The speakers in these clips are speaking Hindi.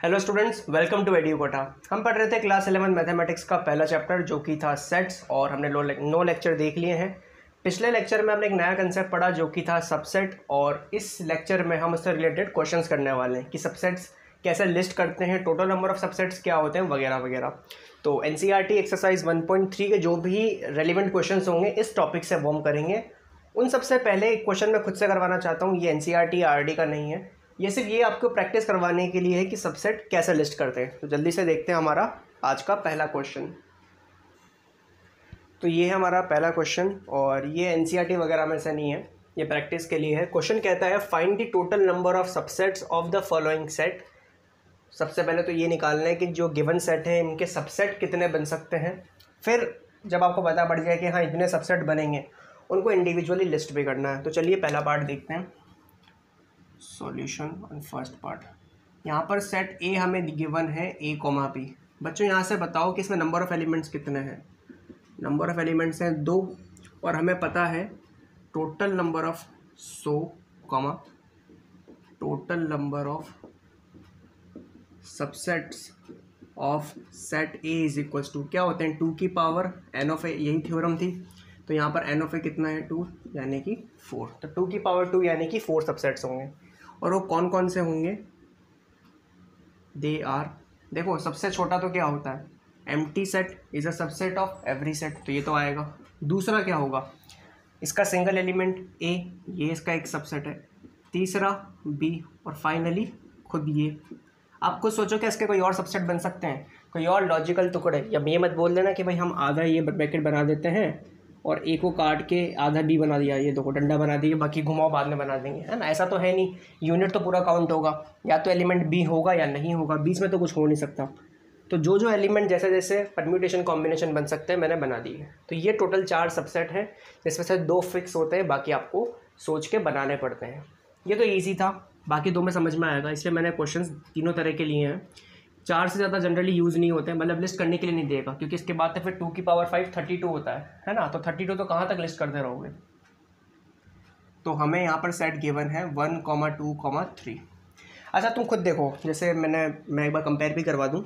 Hello students, welcome to Educota. हम पढ़ रहे थे क्लास 11 मैथमेटिक्स का पहला चैप्टर जो कि था सेट्स, और हमने 9 लेक्चर देख लिए हैं। पिछले लेक्चर में हमने एक नया कंसेप्ट पढ़ा जो कि था सबसेट, और इस लेक्चर में हम उससे रिलेटेड क्वेश्चंस करने वाले हैं कि सबसेट्स कैसे लिस्ट करते हैं, टोटल नंबर ऑफ सबसेट्स क्या होते हैं, वगैरह वगैरह। तो एनसीईआरटी एक्सरसाइज 1.3 के जो भी रेलिवेंट क्वेश्चंस होंगे इस टॉपिक से वो हम करेंगे। उन सबसे पहले एक क्वेश्चन मैं खुद से करवाना चाहता हूँ। ये एनसीईआरटी आरडी का नहीं है, ये सिर्फ ये आपको प्रैक्टिस करवाने के लिए है कि सबसेट कैसे लिस्ट करते हैं। तो जल्दी से देखते हैं हमारा आज का पहला क्वेश्चन। तो ये है हमारा पहला क्वेश्चन, और ये एनसीईआरटी वगैरह में से नहीं है, ये प्रैक्टिस के लिए है। क्वेश्चन कहता है find the total number of subsets of the following set. सबसे पहले तो ये निकालना है कि जो गिवन सेट है इनके सबसेट कितने बन सकते हैं। फिर जब आपको पता पड़ जाए कि हाँ इतने सबसेट बनेंगे, उनको इंडिविजुअली लिस्ट भी करना है। तो चलिए पहला पार्ट देखते हैं, सॉल्यूशन ऑन फर्स्ट पार्ट। यहाँ पर सेट ए हमें गिवन है a, b। बच्चों यहाँ से बताओ कि इसमें नंबर ऑफ़ एलिमेंट्स कितने हैं। नंबर ऑफ़ एलिमेंट्स हैं 2, और हमें पता है total number of total number of subsets of set A is equals to क्या होते हैं, 2 की पावर n ऑफ ए। यही थ्योरम थी। तो यहाँ पर n ऑफ ए कितना है 2, यानी कि 4। तो 2 की पावर 2 यानी कि 4 सबसेट्स होंगे। और वो कौन कौन से होंगे, दे आर, देखो सबसे छोटा तो क्या होता है, empty set is a subset of every set, तो ये तो आएगा। दूसरा क्या होगा, इसका सिंगल एलिमेंट ए, ये इसका एक सबसेट है। तीसरा बी, और फाइनली खुद ये। आप खुद सोचो कि इसके कोई और सबसेट बन सकते हैं, कोई और लॉजिकल टुकड़े। या ये मत बोल देना कि भाई हम आधा ये ब्रैकेट बना देते हैं और ए को काट के आधा बी बना दिया, ये देखो डंडा बना दिया, बाकी घुमाओ बाद में बना देंगे, है ना। ऐसा तो है नहीं, यूनिट तो पूरा काउंट होगा, या तो एलिमेंट बी होगा या नहीं होगा, बीच में तो कुछ हो नहीं सकता। तो जो जो एलिमेंट जैसे जैसे परम्यूटेशन कॉम्बिनेशन बन सकते हैं मैंने बना दी है। तो ये टोटल 4 सबसेट हैं, जिसमें से 2 फिक्स होते हैं, बाकी आपको सोच के बनाने पड़ते हैं। ये तो ईजी था, बाकी 2 में समझ में आएगा, इसलिए मैंने क्वेश्चन तीनों तरह के लिए हैं। 4 से ज़्यादा जनरली यूज़ नहीं होते हैं, मतलब लिस्ट करने के लिए नहीं देगा, क्योंकि इसके बाद तो फिर 2 की पावर 5 32 होता है ना। तो 32 तो कहाँ तक लिस्ट करते रहोगे। तो हमें यहाँ पर सेट गिवन है 1, 2, 3। अच्छा तुम खुद देखो, जैसे मैं एक बार कंपेयर भी करवा दूँ।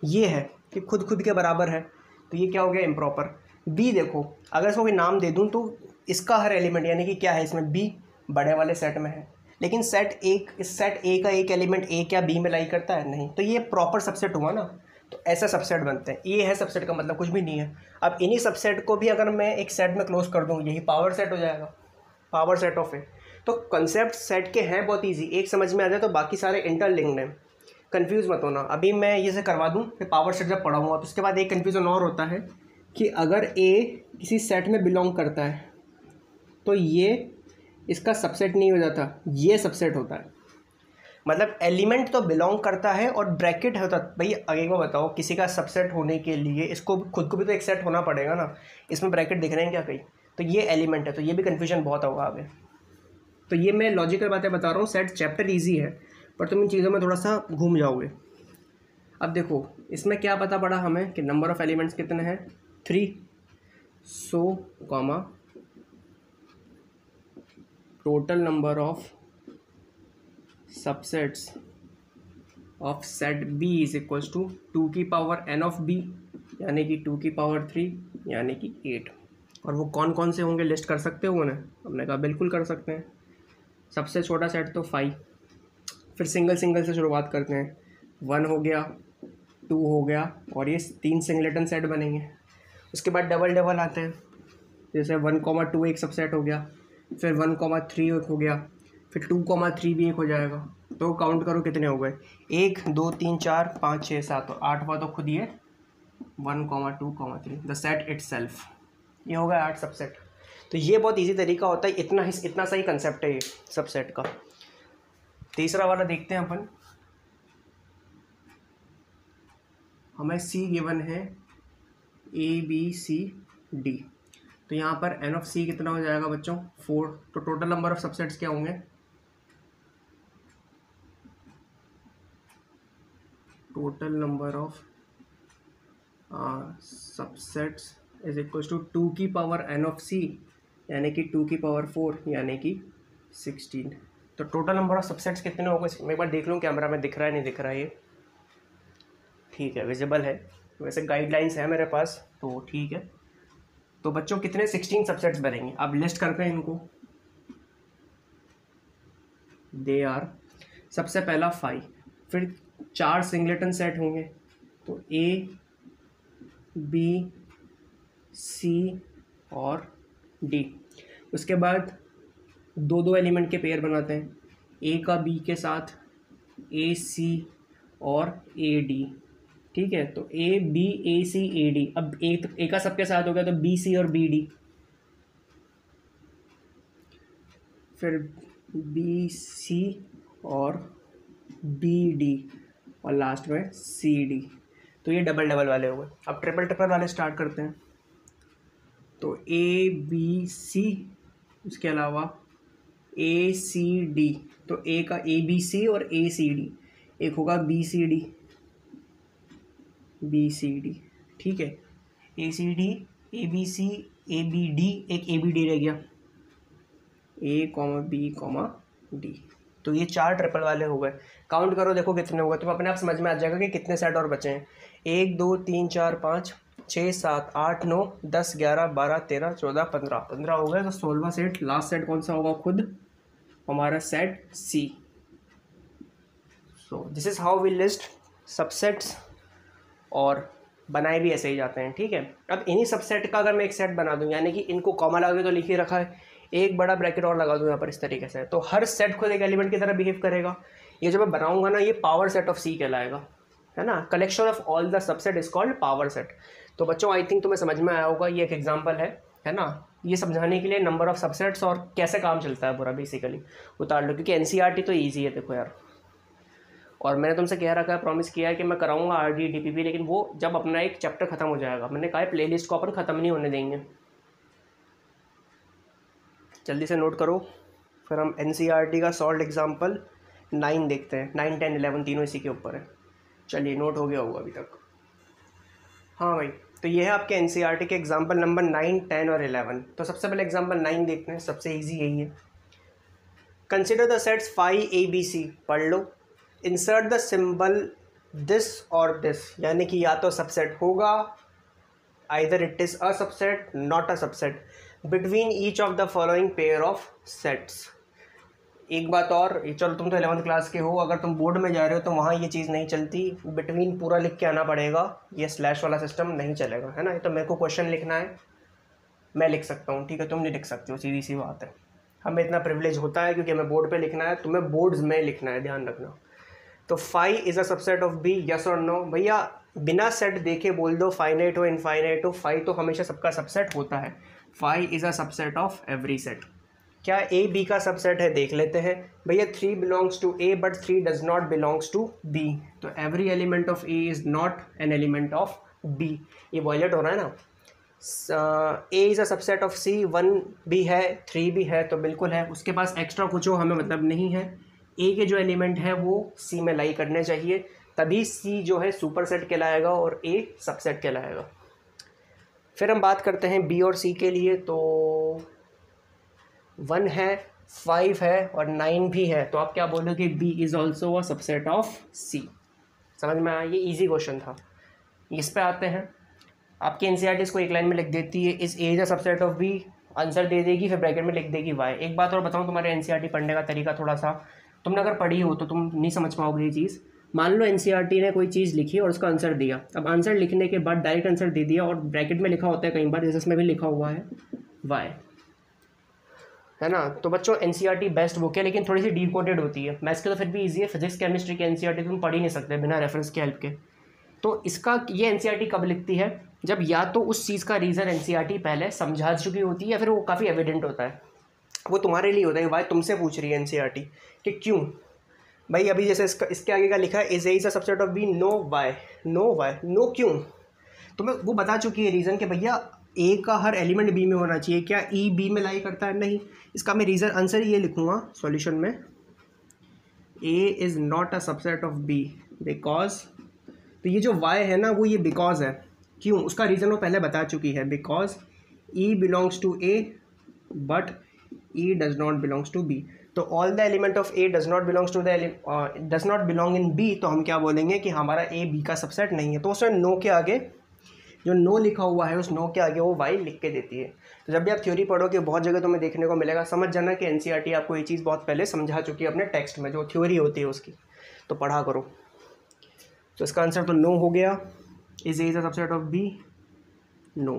ये है कि खुद के बराबर है, तो ये क्या हो गया, इम्प्रॉपर। बी देखो, अगर इसको कोई नाम दे दूँ तो इसका हर एलिमेंट यानी कि क्या है, इसमें बी बड़े वाले सेट में है, लेकिन इस सेट ए का एक एलिमेंट ए क्या बी में लाई करता है, नहीं। तो ये प्रॉपर सबसेट हुआ ना। तो ऐसा सबसेट बनते हैं। ये है सबसेट का मतलब, कुछ भी नहीं है। अब इन्हीं सबसेट को भी अगर मैं एक सेट में क्लोज कर दूँ, यही पावर सेट हो जाएगा, पावर सेट ऑफ ए। तो कंसेप्ट सेट के हैं बहुत ईजी, एक समझ में आ जाए तो बाकी सारे इंटरलिंक्ड हैं। कन्फ्यूज़ मत होना। अभी मैं ये से करवा दूँ, फिर पावर सेट जब पढ़ाऊँगा तो उसके बाद एक कन्फ्यूज़न और होता है कि अगर ए किसी सेट में बिलोंग करता है तो ये इसका सबसेट नहीं हो जाता, ये सबसेट होता है। मतलब एलिमेंट तो बिलोंग करता है और ब्रैकेट होता है। भाई आगे को बताओ, किसी का सबसेट होने के लिए इसको खुद को भी तो एक सेट होना पड़ेगा ना। इसमें ब्रैकेट दिख रहे हैं क्या कहीं, तो ये एलिमेंट है, तो ये भी कन्फ्यूजन बहुत होगा आगे। तो ये मैं लॉजिकल बातें बता रहा हूँ। सेट चैप्टर ईजी है, पर तुम इन चीज़ों में थोड़ा सा घूम जाओगे। अब देखो इसमें क्या पता पड़ा हमें कि नंबर ऑफ़ एलिमेंट्स कितने हैं, 3। Total number of subsets of set B is equals to 2 की पावर n ऑफ बी, यानी कि 2 की पावर 3, यानी कि 8। और वो कौन कौन से होंगे लिस्ट कर सकते हो उन्हें, हमने कहा बिल्कुल कर सकते हैं। सबसे छोटा सेट तो 5। फिर सिंगल से शुरुआत करते हैं। 1 हो गया, 2 हो गया, और ये 3 सिंगलेटन सेट बनेंगे। उसके बाद डबल आते हैं, जैसे 1, 2 एक सबसेट हो गया, फिर 1, 3 एक हो गया, फिर 2, 3 भी एक हो जाएगा। तो काउंट करो कितने हो गए, 1, 2, 3, 4, 5, 6, 7, तो 8वां तो खुद ये 1, 2, 3 द सेट इटसेल्फ। ये हो गया 8 सबसेट। तो ये बहुत इजी तरीका होता है, इतना सही कंसेप्ट है ये सबसेट का। तीसरा वाला देखते हैं अपन। हमें सी गिवन है ABCD। तो यहाँ पर n ऑफ सी कितना हो जाएगा बच्चों, 4। तो टोटल नंबर ऑफ सबसेट्स क्या होंगे, total number of subsets is equals to 2 की पावर n ऑफ सी, यानी कि 2 की पावर 4, यानी कि 16। तो टोटल नंबर ऑफ सबसेट्स कितने हो गए, मैं एक बार देख लूँ कैमरा में दिख रहा है नहीं दिख रहा है ये। ठीक है, विजिबल है। वैसे गाइडलाइंस है मेरे पास, तो ठीक है। तो बच्चों कितने 16 सबसेट्स बनेंगे, अब लिस्ट करते हैं इनको। दे आर, सबसे पहला 5, फिर 4 सिंगलेटन सेट होंगे, तो ए बी सी और डी। उसके बाद 2 एलिमेंट के पेयर बनाते हैं, ए का बी के साथ, ए सी और ए डी। ठीक है, तो A B A C A D. अब ए का सबके साथ हो गया तो बी सी और बी डी, फिर बी सी और बी डी, और लास्ट में सी डी। तो ये डबल डबल वाले हो गए। अब ट्रिपल ट्रिपल वाले स्टार्ट करते हैं। तो ए बी सी, उसके अलावा ए सी डी, तो ए का ए बी सी और ए सी डी, एक होगा B C D, B C D. ठीक है, A C D, A B C, A B D, एक ए बी डी रह गया, A comma B comma D. तो ये 4 ट्रिपल वाले हो गए। काउंट करो, देखो कितने हो गए, तुम अपने आप समझ में आ जाएगा कि कितने सेट और बचे हैं। 1 2 3 4 5 6 7 8 9 10 11 12 13 14 15 हो गए। तो 16वां सेट, लास्ट सेट कौन सा होगा, खुद हमारा set C. So this is how we list subsets, और बनाए भी ऐसे ही जाते हैं। ठीक है, अब इन्हीं सबसेट का अगर मैं एक सेट बना दूं, यानी कि इनको कॉमा लगा के तो लिख ही रखा है, एक बड़ा ब्रैकेट और लगा दूं यहाँ पर इस तरीके से, तो हर सेट खुद एक एलिमेंट की तरह बिहेव करेगा। ये जब मैं बनाऊंगा ना, ये पावर सेट ऑफ सी कहलाएगा, है ना। Collection of all the subset is called power set. तो बच्चों आई थिंक तुम्हें समझ में आया होगा, ये एक एग्जाम्पल है ना। ये समझाने के लिए नंबर ऑफ सबसेट्स और कैसे काम चलता है पूरा बेसिकली उतार लो, क्योंकि एनसीईआरटी तो ईजी है, देखो यार। और मैंने तुमसे कह रखा है, प्रॉमिस किया है कि मैं कराऊंगा आरडी डीपीपी, लेकिन वो जब अपना एक चैप्टर खत्म हो जाएगा। मैंने कहा है प्लेलिस्ट को अपन ख़त्म नहीं होने देंगे। जल्दी से नोट करो, फिर हम एनसीईआरटी का सॉल्व एग्जाम्पल 9 देखते हैं। 9 10 11 तीनों इसी के ऊपर है। चलिए, नोट हो गया होगा अभी तक। हाँ भाई, तो ये है आपके एनसीईआरटी के एग्जाम्पल नंबर 9 10 और 11। तो सबसे पहले एग्जाम्पल 9 देखते हैं, सबसे ईजी यही है। Consider the sets phi A B C, पढ़ लो। इंसर्ट द सिंबल दिस और दिस, यानी कि या तो सबसेट होगा, either it is a subset not a subset, between each of the following pair of sets. एक बात और, चलो तुम तो 11th क्लास के हो, अगर तुम बोर्ड में जा रहे हो तो वहाँ ये चीज़ नहीं चलती, बिटवीन पूरा लिख के आना पड़ेगा, ये स्लैश वाला सिस्टम नहीं चलेगा, है ना। ये तो मेरे को क्वेश्चन लिखना है, मैं लिख सकता हूँ, ठीक है, तुम नहीं लिख सकते हो, सीधी सी बात है। हमें इतना प्रिविलेज होता है क्योंकि हमें बोर्ड पे लिखना है, तुम्हें बोर्ड्स में लिखना है, ध्यान रखना। तो phi is a subset of B, yes और नो। भैया बिना सेट देखे बोल दो, फाइनाइट हो इनफाइनाइट हो, फाई तो हमेशा सबका सबसेट होता है। Phi is a subset of every set. क्या ए बी का सबसेट है, देख लेते हैं। भैया 3 belongs to A but 3 does not belongs to B, तो every element of A is not an element of B. ये वॉयलेट हो रहा है ना। A is a subset of C, 1 भी है 3 भी है, तो बिल्कुल है। उसके पास एक्स्ट्रा कुछ हो हमें मतलब नहीं है। ए के जो एलिमेंट है वो सी में लाई करने चाहिए, तभी सी जो है सुपर सेट कहलाएगा और ए सबसेट कहलाएगा। फिर हम बात करते हैं बी और सी के लिए। तो 1 है, 5 है और 9 भी है, तो आप क्या बोलोगे, B is also a subset of C. समझ में आया, ये इजी क्वेश्चन था। इस पे आते हैं, आपकी एनसीईआरटी इसको एक लाइन में लिख देती है, इस A is a subset of B, answer दे देगी, फिर ब्रैकेट में लिख देगी वाई। एक बात और बताऊँ, तुम्हारे एनसीईआरटी पढ़ने का तरीका थोड़ा सा, तुमने अगर पढ़ी हो तो तुम नहीं समझ पाओगे ये चीज़। मान लो एनसीईआरटी ने कोई चीज़ लिखी और उसका आंसर दिया, अब आंसर लिखने के बाद डायरेक्ट आंसर दे दिया और ब्रैकेट में लिखा होता है कई बार, जैसे इसमें भी लिखा हुआ है वाई, है ना। तो बच्चों एनसीईआरटी बेस्ट बुक है, लेकिन थोड़ी सी डिकोडेड होती है। मैथ्स के तो फिर भी इजी है, फिजिक्स केमिस्ट्री की एनसीईआरटी तुम पढ़ ही नहीं सकते बिना रेफरेंस के हेल्प के। तो इसका ये एनसीईआरटी कब लिखती है, जब या तो उस चीज़ का रीज़न एनसीईआरटी पहले समझा चुकी होती है या फिर वो काफ़ी एविडेंट होता है, वो तुम्हारे लिए होता है। वाई तुमसे पूछ रही है एनसीईआरटी कि क्यों। भाई अभी जैसे इसके आगे का लिखा है, is A subset of B, no why, no why, no क्यों, तुम्हें वो बता चुकी है रीज़न कि भैया ए का हर एलिमेंट बी में होना चाहिए। क्या ई बी में लाई करता है, नहीं। इसका मैं रीज़न आंसर ये लिखूँगा सॉल्यूशन में, A is not a subset of B because, तो ये जो वाई है ना वो ये बिकॉज है, क्यों, उसका रीज़न वो पहले बता चुकी है, because E belongs to A but E does not belongs to B. तो all the element of A does not belong in B, तो हम क्या बोलेंगे कि हमारा ए बी का सबसेट नहीं है। तो उसमें नो के आगे जो नो लिखा हुआ है उस नो के आगे वो वाई लिख के देती है। तो जब भी आप थ्योरी पढ़ोगे बहुत जगह तुम्हें देखने को मिलेगा, समझ जाना कि एनसीईआरटी आपको ये चीज़ बहुत पहले समझा चुकी है अपने टेक्स्ट में, जो थ्योरी होती है उसकी, तो पढ़ा करो। तो इसका आंसर तो नो हो गया। Is A is a subset of B, no.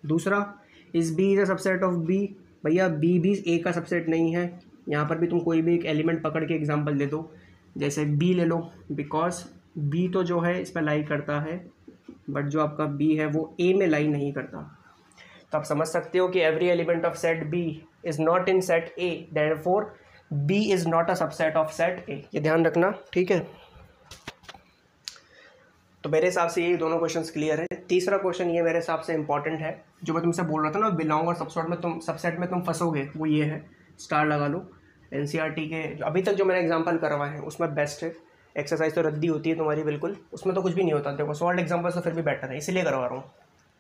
दूसरा, is B is a subset of B, भैया बी भी ए का सबसेट नहीं है। यहाँ पर भी तुम कोई भी एक एलिमेंट पकड़ के एग्जांपल दे दो, जैसे बी ले लो, बिकॉज बी तो जो है इस पर लाई करता है, बट जो आपका बी है वो ए में लाई नहीं करता। तो आप समझ सकते हो कि every element of set B is not in set A, therefore B is not a subset of set A, ये ध्यान रखना, ठीक है। तो मेरे हिसाब से ये दोनों क्वेश्चंस क्लियर है। तीसरा क्वेश्चन ये मेरे हिसाब से इंपॉर्टेंट है, जो मैं तुमसे बोल रहा था ना, बिलोंग और सबसेट में तुम फंसोगे, वो ये है, स्टार लगा लो। एनसीईआरटी के अभी तक जो मैंने एग्जांपल करवाए हैं उसमें बेस्ट है। एक्सरसाइज तो रद्दी होती है तुम्हारी बिल्कुल, उसमें तो कुछ भी नहीं होता, देखो सॉल्व एग्जाम्पल तो फिर भी बेटर है, इसलिए करवा रहा हूँ।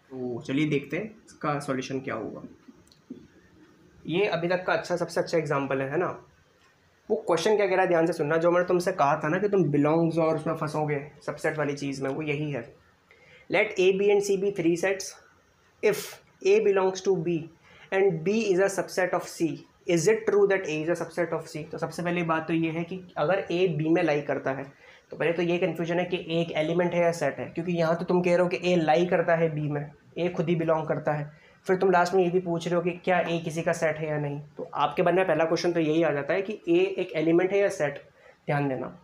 तो चलिए देखते हैं इसका सॉल्यूशन क्या होगा। ये अभी तक का सबसे अच्छा एग्जाम्पल है ना। वो क्वेश्चन क्या कह रहा है, ध्यान से सुनना। जो मैंने तुमसे कहा था ना कि तुम बिलोंग्स और उसमें फंसोगे सबसेट वाली चीज़ में, वो यही है। Let A B and C be 3 sets. If A belongs to B and B is a subset of C, is it true that A is a subset of C. तो सबसे पहली बात तो ये है कि अगर ए बी में लाई करता है, तो पहले तो ये कन्फ्यूजन है कि ए एक एलिमेंट है या सेट है, क्योंकि यहाँ तो तुम कह रहे हो कि ए लाई करता है बी में, ए खुद ही बिलोंग करता है। फिर तुम लास्ट में ये भी पूछ रहे हो कि क्या ए किसी का सेट है या नहीं। तो आपके बनने में पहला क्वेश्चन तो यही आ जाता है कि ए एक एलिमेंट है या सेट। ध्यान देना,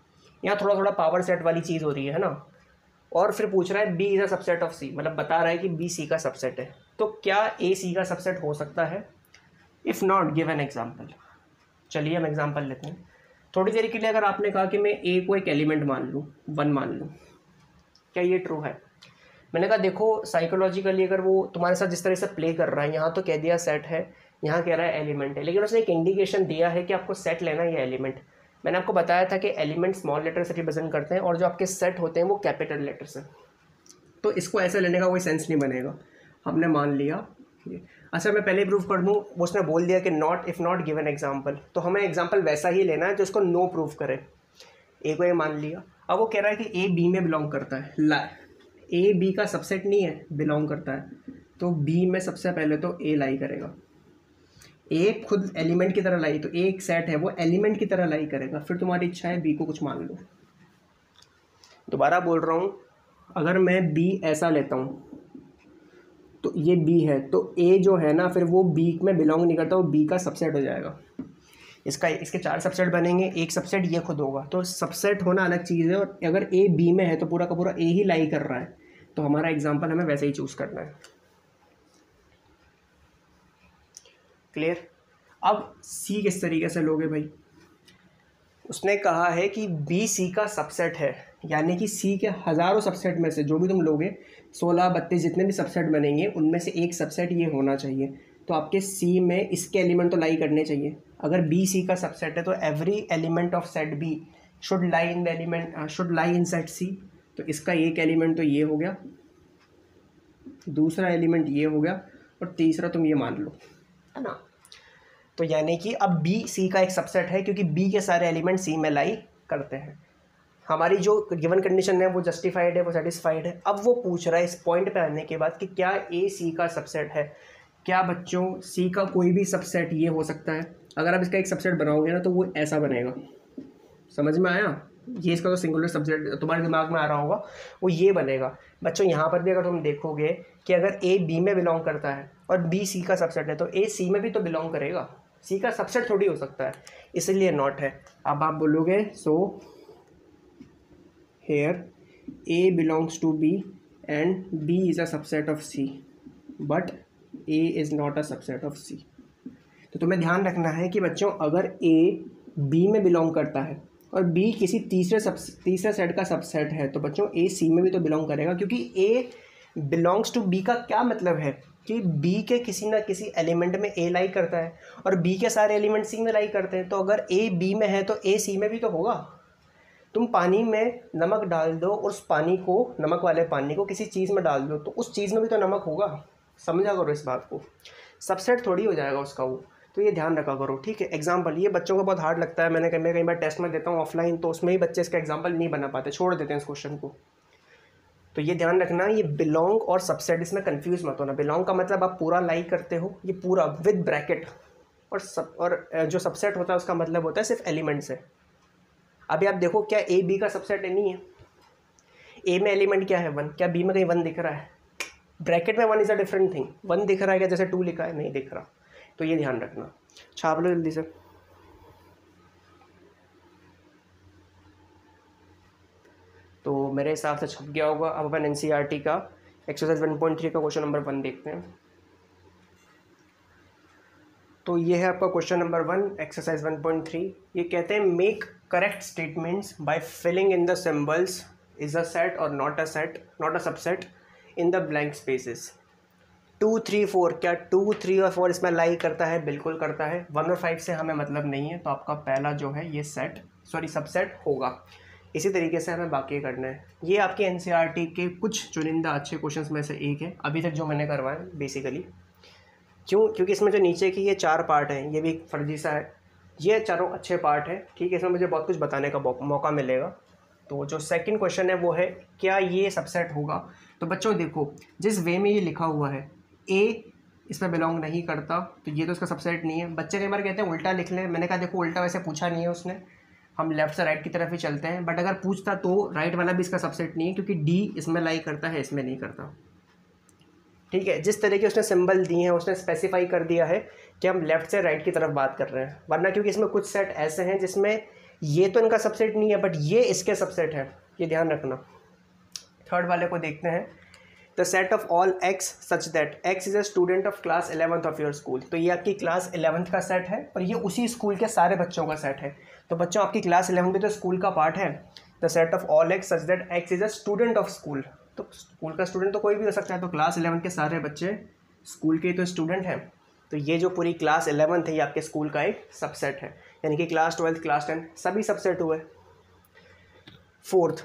यहाँ थोड़ा थोड़ा पावर सेट वाली चीज़ हो रही है ना। और फिर पूछ रहा है B is a subset of C, मतलब बता रहा है कि बी सी का सबसेट है। तो क्या ए सी का सबसेट हो सकता है? If not, give an example. चलिए हम एग्जाम्पल लेते हैं। थोड़ी देर के लिए अगर आपने कहा कि मैं ए को एक एलिमेंट मान लूँ, 1 मान लूँ, क्या ये ट्रू है? मैंने कहा देखो साइकोलॉजिकली अगर वो तुम्हारे साथ जिस तरह से प्ले कर रहा है, यहाँ तो कह दिया सेट है, यहाँ कह रहा है एलिमेंट है, लेकिन उसने एक इंडिकेशन दिया है कि आपको सेट लेना है या एलिमेंट। मैंने आपको बताया था कि एलिमेंट स्मॉल लेटर से रिप्रेजेंट करते हैं और जो आपके सेट होते हैं वो कैपिटल लेटर से। तो इसको ऐसे लेने का कोई सेंस नहीं बनेगा। हमने मान लिया, अच्छा मैं पहले प्रूफ कर दूँ, उसने बोल दिया कि not, if not given example, तो हमें एग्जाम्पल वैसा ही लेना है जो उसको नो प्रूफ करे। ए को ये मान लिया। अब वो कह रहा है कि ए बी में बिलोंग करता है। ए बी का सबसेट नहीं है, बिलोंग करता है, तो बी में सबसे पहले तो ए लाई करेगा। ए खुद एलिमेंट की तरह लाई, तो ए एक सेट है, वो एलिमेंट की तरह लाई करेगा। फिर तुम्हारी इच्छा है बी को कुछ मान लो। दोबारा बोल रहा हूँ, अगर मैं बी ऐसा लेता हूँ तो ये बी है, तो ए जो है ना फिर वो बी में बिलोंग नहीं करता, वो बी का सबसेट हो जाएगा। इसके 4 सबसेट बनेंगे, एक सबसेट ये खुद होगा। तो सबसेट होना अलग चीज़ है, और अगर ए बी में है तो पूरा का पूरा ए ही लाई कर रहा है। तो हमारा एग्जांपल हमें वैसे ही चूज़ करना है। क्लियर? अब सी किस तरीके से लोगे भाई? उसने कहा है कि बी सी का सबसेट है, यानी कि सी के हज़ारों सबसेट में से जो भी तुम लोगे, 16, 32 जितने भी सबसेट बनेंगे उनमें से एक सबसेट ये होना चाहिए। तो आपके सी में इसके एलिमेंट तो लाई करने चाहिए। अगर बी सी का सबसेट है तो every element of set B should lie in set C. तो इसका एक एलिमेंट तो ये हो गया, दूसरा एलिमेंट ये हो गया, और तीसरा तुम ये मान लो, है ना। तो यानी कि अब बी सी का एक सबसेट है, क्योंकि बी के सारे एलिमेंट सी में लाई करते हैं। हमारी जो गिवन कंडीशन है वो जस्टिफाइड है, वो सेटिस्फाइड है। अब वो पूछ रहा है इस पॉइंट पे आने के बाद कि क्या ए सी का सबसेट है। क्या बच्चों सी का कोई भी सबसेट ये हो सकता है? अगर आप इसका एक सबसेट बनाओगे ना तो वो ऐसा बनेगा। समझ में आया? ये इसका जो सिंगुलर सबसेट तुम्हारे दिमाग में आ रहा होगा वो ये बनेगा। बच्चों यहाँ पर भी अगर तुम देखोगे कि अगर ए बी में बिलोंग करता है और बी सी का सबसेट है, तो ए सी में भी तो बिलोंग करेगा। सी का सबसेट थोड़ी हो सकता है, इसलिए नॉट है। अब आप बोलोगे so here A belongs to B and B is a subset of C, but A is not a subset of C. तो तुम्हें ध्यान रखना है कि बच्चों अगर ए बी में बिलोंग करता है और बी किसी तीसरे सेट का सबसेट है, तो बच्चों ए सी में भी तो बिलोंग करेगा, क्योंकि ए बिलोंग्स टू बी का क्या मतलब है कि बी के किसी ना किसी एलिमेंट में ए लाई करता है और बी के सारे एलिमेंट सी में लाई करते हैं। तो अगर ए बी में है तो ए सी में भी तो होगा। तुम पानी में नमक डाल दो और उस पानी को, नमक वाले पानी को किसी चीज़ में डाल दो, तो उस चीज़ में भी तो नमक होगा। समझा करो इस बात को, सबसेट थोड़ी हो जाएगा उसका वो। तो ये ध्यान रखा करो, ठीक है। एग्जाम्पल, ये बच्चों को बहुत हार्ड लगता है, मैंने कई बार टेस्ट में देता हूँ ऑफलाइन, तो उसमें ही बच्चे इसका एग्जाम्पल नहीं बना पाते, छोड़ देते हैं इस क्वेश्चन को। तो ये ध्यान रखना, ये बिलोंग और सबसेट इसमें कंफ्यूज मत होना। बिलोंग का मतलब आप पूरा लाइक करते हो, ये पूरा विद ब्रैकेट, और जो सबसेट होता है उसका मतलब होता है सिर्फ एलिमेंट से। अभी आप देखो, क्या ए बी का सबसेट नहीं है? ए में एलिमेंट क्या है? 1। क्या बी में कहीं 1 दिख रहा है? ब्रैकेट में 1 इज़ अ डिफरेंट थिंग। 1 दिख रहा है क्या जैसे 2 लिखा है? नहीं दिख रहा। तो ये ध्यान रखना, छाप लो जल्दी से। तो मेरे हिसाब से छप गया होगा। अब अपन एनसीईआरटी का एक्सरसाइज 1.3 का क्वेश्चन नंबर 1 देखते हैं। तो ये है आपका क्वेश्चन नंबर 1 एक्सरसाइज 1.3। ये कहते हैं make correct statements by filling in the symbols is a set और not a subset in the blank spaces. 2, 3, 4, क्या 2, 3 और 4 इसमें लाई करता है? बिल्कुल करता है। 1 और 5 से हमें मतलब नहीं है, तो आपका पहला जो है ये सबसेट होगा। इसी तरीके से हमें बाकी करना है। ये आपके एनसीईआरटी के कुछ चुनिंदा अच्छे क्वेश्चंस में से एक है अभी तक जो मैंने करवाए बेसिकली। क्योंकि इसमें जो नीचे की ये 4 पार्ट हैं, ये भी एक फर्जी सा है, ये चारों अच्छे पार्ट हैं, ठीक है। इसमें मुझे बहुत कुछ बताने का मौका मिलेगा। तो जो सेकंड क्वेश्चन है वो है क्या ये सबसेट होगा। तो बच्चों देखो, जिस वे में ये लिखा हुआ है ए इसमें बिलोंग नहीं करता, तो ये तो इसका सबसेट नहीं है। बच्चे कई बार कहते हैं उल्टा लिख लें, मैंने कहा देखो उल्टा वैसे पूछा नहीं है उसने, हम लेफ्ट से राइट की तरफ ही चलते हैं। बट अगर पूछता तो राइट वाला भी इसका सबसेट नहीं है, क्योंकि डी इसमें लाई करता है, इसमें नहीं करता, ठीक है। जिस तरह के उसने सिंबल दिए हैं उसने स्पेसिफाई कर दिया है कि हम लेफ्ट से राइट की तरफ बात कर रहे हैं। वरना क्योंकि इसमें कुछ सेट ऐसे हैं जिसमें ये तो इनका सबसेट नहीं है बट ये इसके सबसेट है, ये ध्यान रखना। थर्ड वाले को देखते हैं। The set of all x such that x is a student of class 11th of your school. तो ये आपकी क्लास 11th का सेट है और ये उसी स्कूल के सारे बच्चों का सेट है। तो बच्चों आपकी क्लास 11 भी तो स्कूल का पार्ट है। The set of all x such that x is a student of school. तो स्कूल का स्टूडेंट तो कोई भी हो सकता है, तो क्लास 11 के सारे बच्चे स्कूल के तो स्टूडेंट हैं। तो ये जो पूरी क्लास 11 है ये आपके स्कूल का एक सबसेट है, यानी कि क्लास 12 क्लास 10 सभी सबसेट हुए। Fourth,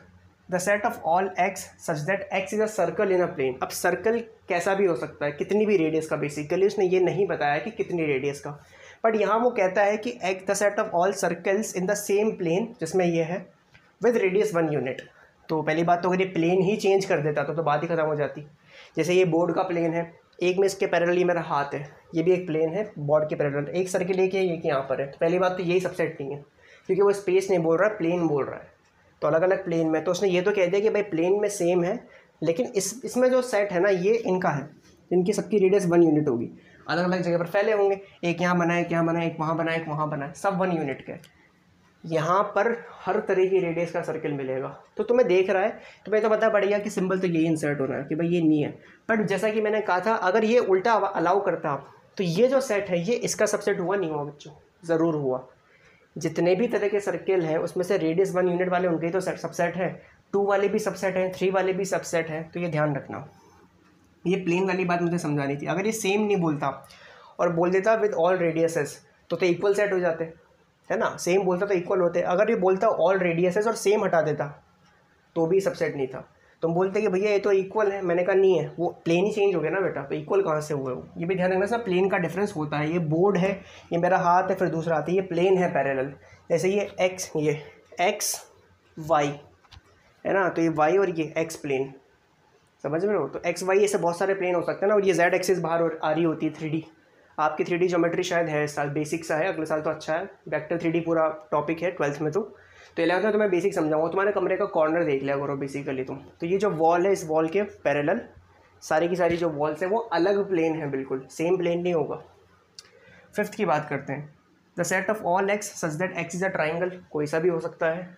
the set of all x such that x is a circle in a plane. अब सर्कल कैसा भी हो सकता है, कितनी भी रेडियस का। बेसिकली उसने ये नहीं बताया कि कितनी रेडियस का, बट यहाँ वो कहता है कि the set of all circles in the same plane, जिसमें ये है, विद रेडियस 1 यूनिट। तो पहली बात तो अगर ये प्लेन ही चेंज कर देता तो बात ही खत्म हो जाती। जैसे ये बोर्ड का प्लेन है, एक में इसके पैरेलल ये मेरा हाथ है, ये भी एक प्लेन है बोर्ड के पैरेलल, एक सर्किल एक है, एक यहाँ पर है। तो पहली बात तो यही सबसेट नहीं है, क्योंकि वो स्पेस नहीं बोल रहा है, प्लेन बोल रहा है। तो अलग अलग प्लेन में, तो उसने ये तो कह दिया कि भाई प्लेन में सेम है, लेकिन इसमें जो सेट है ना ये इनका है, इनकी सबकी रेडियस 1 यूनिट होगी। अलग अलग जगह पर फैले होंगे, एक यहाँ बना है, एक यहाँ बना है, एक वहाँ बना है, एक वहाँ बना है, सब 1 यूनिट के। यहाँ पर हर तरह की रेडियस का सर्किल मिलेगा। तो तुम्हें देख रहा है, तुम्हें तो पता पड़ेगा कि सिंबल तो यही इंसर्ट हो रहा है कि भाई ये नहीं है। बट जैसा कि मैंने कहा था, अगर ये उल्टा अलाउ करता तो ये जो सेट है ये इसका सबसेट हुआ नहीं हुआ बच्चों? ज़रूर हुआ। जितने भी तरह के सर्किल हैं उसमें से रेडियस 1 यूनिट वाले उनके तो सबसेट है, 2 वाले भी सबसेट हैं, 3 वाले भी सबसेट हैं। तो ये ध्यान रखना। ये प्लेन वाली बात मुझे समझानी थी। अगर ये सेम नहीं बोलता और बोल देता विद ऑल रेडियसेस तो इक्वल सेट हो जाते, है ना। सेम बोलता तो इक्वल होते। अगर ये बोलता ऑल रेडियसेस और सेम हटा देता तो भी सबसेट नहीं था। तुम बोलते कि भैया ये तो इक्वल है, मैंने कहा नहीं है, वो प्लेन ही चेंज हो गया ना बेटा, तो इक्वल कहाँ से हुआ वो? ये भी ध्यान रखना सर, प्लेन का डिफरेंस होता है। ये बोर्ड है, ये मेरा हाथ है, फिर दूसरा हाथ है, ये प्लेन है पैरेलल। जैसे ये एक्स, ये एक्स वाई है ना, तो ये वाई और ये एक्स प्लेन, समझ में हो। तो एक्स वाई ऐसे बहुत सारे प्लेन हो सकते हैं ना। और ये जेड एक्सिस बाहर आ रही होती है 3D। आपकी 3D ज्योमेट्री शायद है इस साल, बेसिक सा है, अगले साल तो अच्छा है। वेक्टर 3D पूरा टॉपिक है 12th में। तो 11th में तो मैं बेसिक समझाऊंगा। तुम्हारे कमरे का कॉर्नर देख लिया करो बेसिकली तुम। तो ये जो वॉल है, इस वॉल के पैरेलल सारी की सारी जो वॉल्स है वो अलग प्लेन है, बिल्कुल सेम प्लेन नहीं होगा। 5th की बात करते हैं। The set of all x such that x is a triangle. कोई सा भी हो सकता है।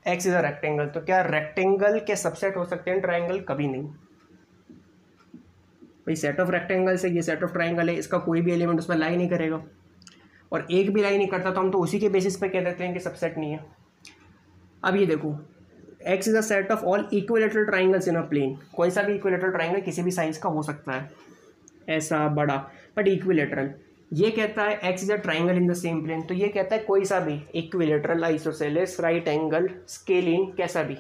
X is a rectangle. तो क्या रेक्टेंगल के सबसेट हो सकते हैं ट्राइंगल? कभी नहीं भाई। सेट ऑफ रेक्टेंगल से ये सेट ऑफ ट्राइंगल है, इसका कोई भी एलिमेंट उसमें लाई नहीं करेगा। और एक भी लाई नहीं करता तो हम तो उसी के बेसिस पे कह देते हैं कि सबसेट नहीं है। अब ये देखो, x is a set of all equilateral triangles in a plane. कोई सा भी इक्विलेटरल ट्राइंगल किसी भी साइज का हो सकता है, ऐसा बड़ा, बट इक्विलेटरल। ये कहता है x is a triangle in the same plane. तो ये कहता है कोई सा भी equilateral, isosceles, right angle, scalene, कैसा भी।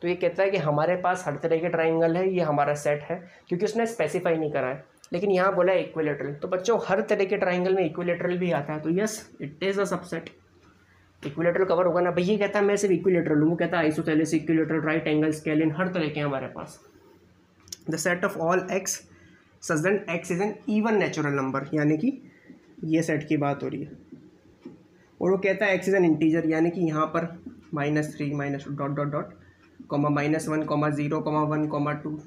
तो ये कहता है कि हमारे पास हर तरह के ट्राइंगल है, ये हमारा सेट है, क्योंकि उसने स्पेसिफाई नहीं करा है। लेकिन यहाँ बोला है इक्विलेटरल। तो बच्चों हर तरह के ट्राइंगल में इक्विलेटरल भी आता है, तो yes it is a subset. Equilateral cover होगा ना भाई, ये कहता है मैं सिर्फ इक्विलेटरल हूँ, वो कहता है isosceles, equilateral, right angle, scalene, हर तरह के हैं हमारे पास। The set of all x such that x is an even natural number, यानी कि ये सेट की बात हो रही है। और वो कहता है एक्स इज एन इंटीजर, यानी कि यहाँ पर -3 -2 डॉट डॉट डॉट कॉमा -1 0 1 2,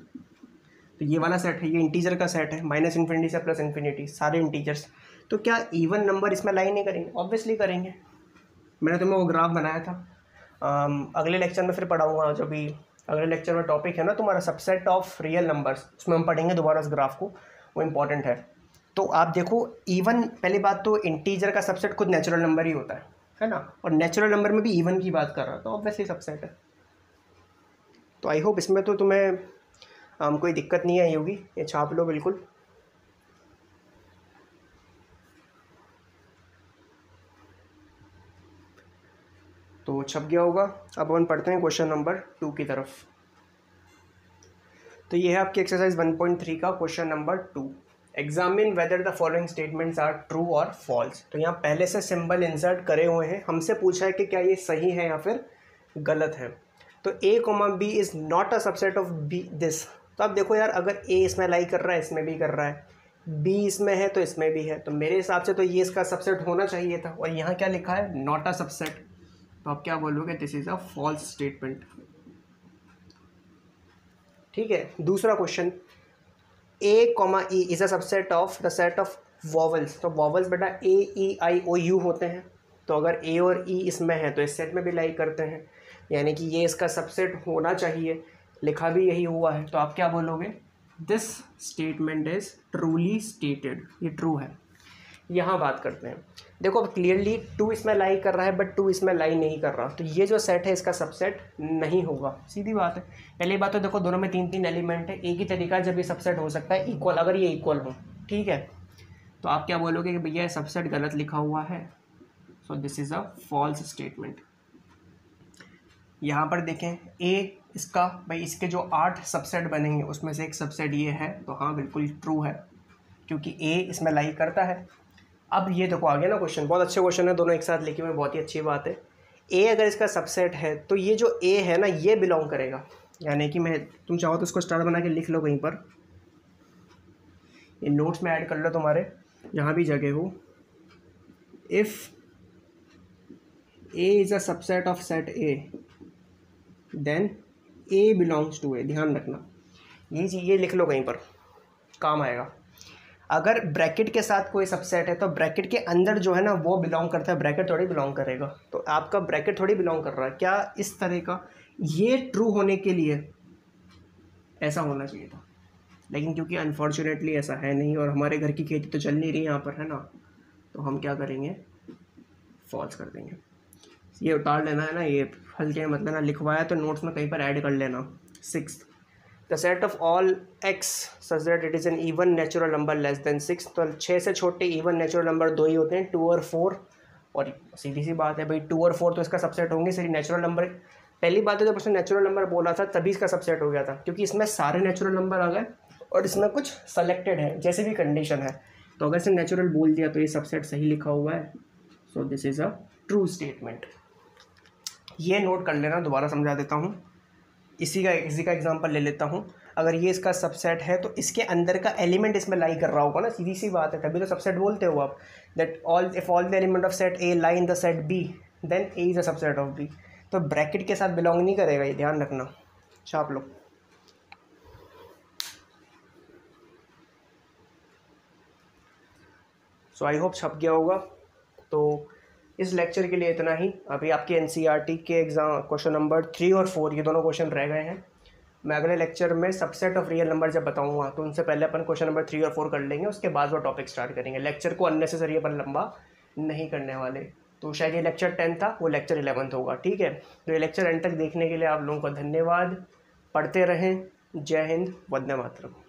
तो ये वाला सेट है, ये इंटीजर का सेट है, -∞ से +∞, सारे इंटीजर्स। तो क्या इवन नंबर इसमें लाइन नहीं करेंगे? ऑब्वियसली करेंगे। मैंने तुम्हें वो ग्राफ बनाया था, अगले लेक्चर में फिर पढ़ाऊँगा। जो भी अगले लेक्चर में टॉपिक है ना तुम्हारा सबसेट ऑफ रियल नंबर्स, उसमें हम पढ़ेंगे दोबारा उस ग्राफ को, वो इंपॉर्टेंट है। तो आप देखो इवन, पहली बात तो इंटीजर का सबसेट खुद नेचुरल नंबर ही होता है ना, और नेचुरल नंबर में भी इवन की बात कर रहा है, तो ऑब्वियसली सबसेट है। तो आई होप इसमें तो तुम्हें कोई दिक्कत नहीं आई होगी, ये छाप लो बिल्कुल। तो छप गया होगा। अब अपन पढ़ते हैं क्वेश्चन नंबर 2 की तरफ। तो ये है आपकी एक्सरसाइज 1.3 का question number 2। Examine whether the following statements are true और फॉल्स। तो यहाँ पहले से सिंबल इंसर्ट करे हुए हैं, हमसे पूछा है कि क्या ये सही है या फिर गलत है। तो a, b is not a subset of b this. तो अब देखो यार, अगर a इसमें लाई कर रहा है, इसमें भी कर रहा है, b इसमें है तो इसमें भी है, तो मेरे हिसाब से तो ये इसका सबसेट होना चाहिए था। और यहाँ क्या लिखा है? Not a subset. तो आप क्या बोलोगे? This is a false statement. ठीक है। दूसरा question, a, e is a subset of the set of vowels. तो वॉवल्स बेटा a, e, i, o, u होते हैं। तो अगर a और e इसमें है तो इस सेट में भी लाई करते हैं, यानी कि ये इसका सबसेट होना चाहिए। लिखा भी यही हुआ है, तो आप क्या बोलोगे? This statement is truly stated. ये ट्रू है। यहाँ बात करते हैं। देखो अब क्लियरली 2 इसमें लाई कर रहा है, बट 2 इसमें लाई नहीं कर रहा, तो ये जो सेट है इसका सबसेट नहीं होगा, सीधी बात है। पहली बात तो देखो दोनों में 3 एलिमेंट है, एक ही तरीका जब ये सबसेट हो सकता है इक्वल, अगर ये इक्वल हो। ठीक है, तो आप क्या बोलोगे कि भैया सबसेट गलत लिखा हुआ है, so this is a false statement. यहाँ पर देखें ए, इसका भाई इसके जो 8 सबसेट बनेंगे उसमें से एक सबसेट ये है, तो हाँ बिल्कुल ट्रू है, क्योंकि ए इसमें लाई करता है। अब ये देखो आ गया ना क्वेश्चन, बहुत अच्छे क्वेश्चन है, दोनों एक साथ लिखे हुए, बहुत ही अच्छी बात है। ए अगर इसका सबसेट है तो ये जो ए है ना ये बिलोंग करेगा, यानी कि मैं, तुम चाहो तो इसको स्टार बना के लिख लो कहीं पर, ये नोट्स में ऐड कर लो तुम्हारे जहाँ भी जगह हो। If A is a subset of set A then A belongs to A. ध्यान रखना ये चीज़, ये लिख लो कहीं पर, काम आएगा। अगर ब्रैकेट के साथ कोई सबसेट है तो ब्रैकेट के अंदर जो है ना वो बिलोंग करता है, ब्रैकेट थोड़ी बिलोंग करेगा। तो आपका ब्रैकेट थोड़ी बिलोंग कर रहा है क्या, इस तरह का। ये ट्रू होने के लिए ऐसा होना चाहिए था, लेकिन क्योंकि अनफॉर्चुनेटली ऐसा है नहीं, और हमारे घर की खेती तो चल नहीं रही यहाँ पर, है ना, तो हम क्या करेंगे, फॉल्स कर देंगे। ये उतार लेना है ना, ये हल्के मत लेना, लिखवाया तो नोट्स में कहीं पर ऐड कर लेना। 6, the set of all x such that it is an even natural number less than 6। तो 6 से छोटे इवन नेचुरल नंबर 2 ही होते हैं, 2 और 4। और सीधी सी बात है भाई, 2 और 4 तो इसका सबसेट होंगे, सही नेचुरल नंबर। पहली बात है जब उसने नेचुरल नंबर बोला था तभी इसका सबसेट हो गया था, क्योंकि इसमें सारे नेचुरल नंबर आ गए और इसमें कुछ सेलेक्टेड है, जैसे भी कंडीशन है। तो अगर इसने नेचुरल बोल दिया तो ये सबसेट सही लिखा हुआ है, so this is a true statement. ये नोट कर लेना, दोबारा समझा देता हूँ। इसी का एग्जांपल ले लेता हूँ। अगर ये इसका सबसेट है तो इसके अंदर का एलिमेंट इसमें लाई कर रहा होगा ना, सीधी सी बात है, तभी तो सबसेट बोलते हो आप। That if all the element of set A lie in the set B then A is a subset of B. तो ब्रैकेट के साथ बिलोंग नहीं करेगा, ये ध्यान रखना, छाप लो। सो आई होप छप गया होगा। तो इस लेक्चर के लिए इतना ही। अभी आपके एनसीईआरटी के एग्जाम क्वेश्चन नंबर 3 और 4 ये दोनों क्वेश्चन रह गए हैं। मैं अगले लेक्चर में सबसेट ऑफ रियल नंबर जब बताऊंगा तो उनसे पहले अपन क्वेश्चन नंबर 3 और 4 कर लेंगे, उसके बाद वो टॉपिक स्टार्ट करेंगे। लेक्चर को अननेसेसरी अपन लंबा नहीं करने वाले। तो शायद ये लेक्चर 10 था, वो लेक्चर 11 होगा, ठीक है। तो ये लेक्चर एंड तक देखने के लिए आप लोगों का धन्यवाद। पढ़ते रहें। जय हिंद, वंदे मातरम।